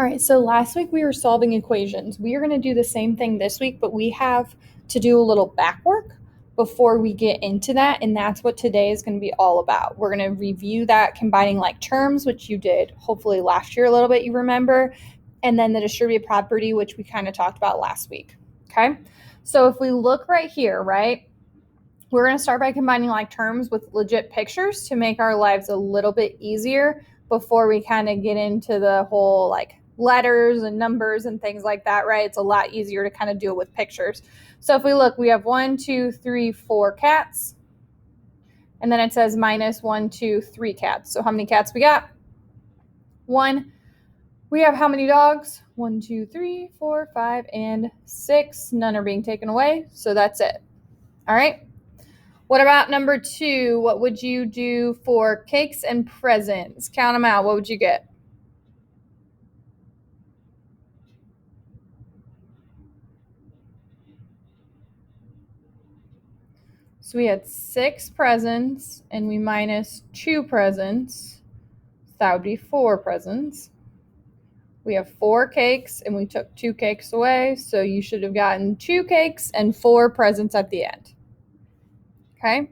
All right, so last week we were solving equations. We are going to do the same thing this week, but we have to do a little back work before we get into that, and that's what today is going to be all about. We're going to review that combining like terms, which you did hopefully last year a little bit, you remember, and then the distributive property, which we kind of talked about last week, okay? So if we look right here, right, we're going to start by combining like terms with legit pictures to make our lives a little bit easier before we kind of get into the whole like letters and numbers and things like that, right? It's a lot easier to kind of do it with pictures. So if we look, we have 1, 2, 3, 4 cats. And then it says minus 1, 2, 3 cats. So how many cats we got? 1. We have how many dogs? 1, 2, 3, 4, 5, and 6. None are being taken away. So that's it. All right. What about number 2? What would you do for cakes and presents? Count them out. What would you get? So we had 6 presents and we minus 2 presents. That would be 4 presents. We have 4 cakes and we took 2 cakes away. So you should have gotten 2 cakes and 4 presents at the end. Okay.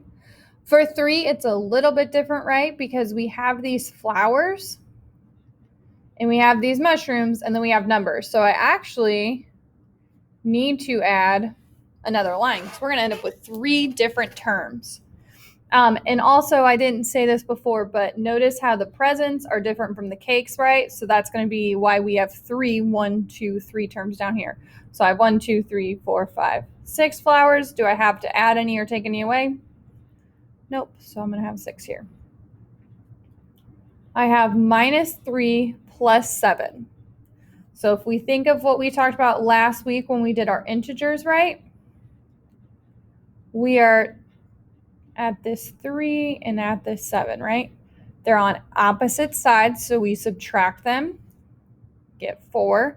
For 3, it's a little bit different, right? Because we have these flowers and we have these mushrooms and then we have numbers. So I actually need to add another line. So we're going to end up with 3 different terms. And also, I didn't say this before, but notice how the presents are different from the cakes, right? So that's going to be why we have 3, 1, 2, 3 terms down here. So I have 1, 2, 3, 4, 5, 6 flowers. Do I have to add any or take any away? Nope. So I'm going to have 6 here. I have minus 3 plus 7. So if we think of what we talked about last week when we did our integers, right? We are at this 3 and at this 7, right? They're on opposite sides, so we subtract them, get 4.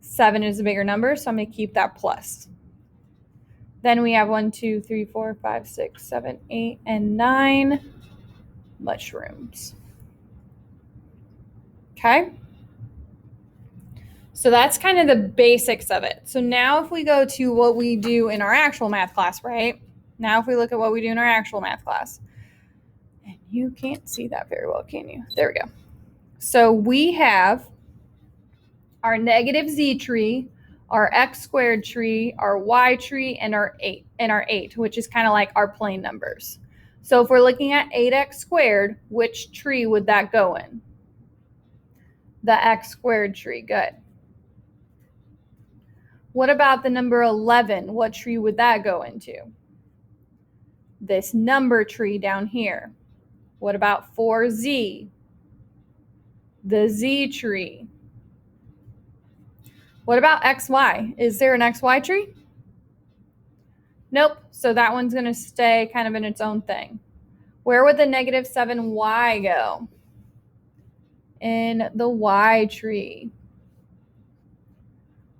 7 is a bigger number, so I'm going to keep that plus. Then we have 1, 2, 3, 4, 5, 6, 7, 8, and 9 mushrooms. Okay? So that's kind of the basics of it. So now if we go to what we do in our actual math class, right? Now if we look at what we do in our actual math class, and you can't see that very well, can you? There we go. So we have our negative z tree, our x squared tree, our y tree, and our 8, which is kind of like our plain numbers. So if we're looking at 8x squared, which tree would that go in? The x squared tree. Good. What about the number 11? What tree would that go into? This number tree down here. What about 4z? The z tree. What about xy? Is there an xy tree? Nope. So that one's going to stay kind of in its own thing. Where would the negative 7y go? In the y tree.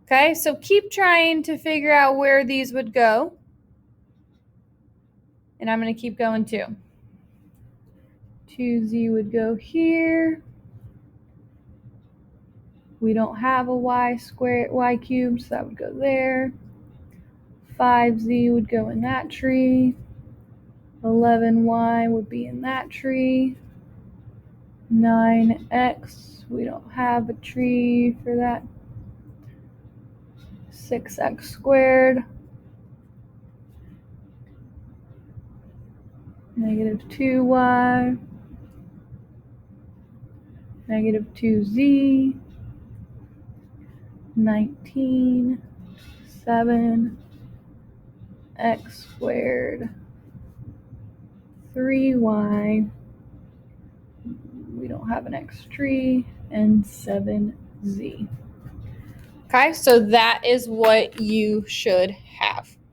Okay, so keep trying to figure out where these would go. And I'm going to keep going too. 2z would go here. We don't have a y cubed, so that would go there. 5z would go in that tree. 11y would be in that tree. 9x, we don't have a tree for that. 6x squared. Negative 2y. Negative 2z. 19. 7. X squared. 3y. We don't have an x tree. And 7z. Okay, so that is what you should have.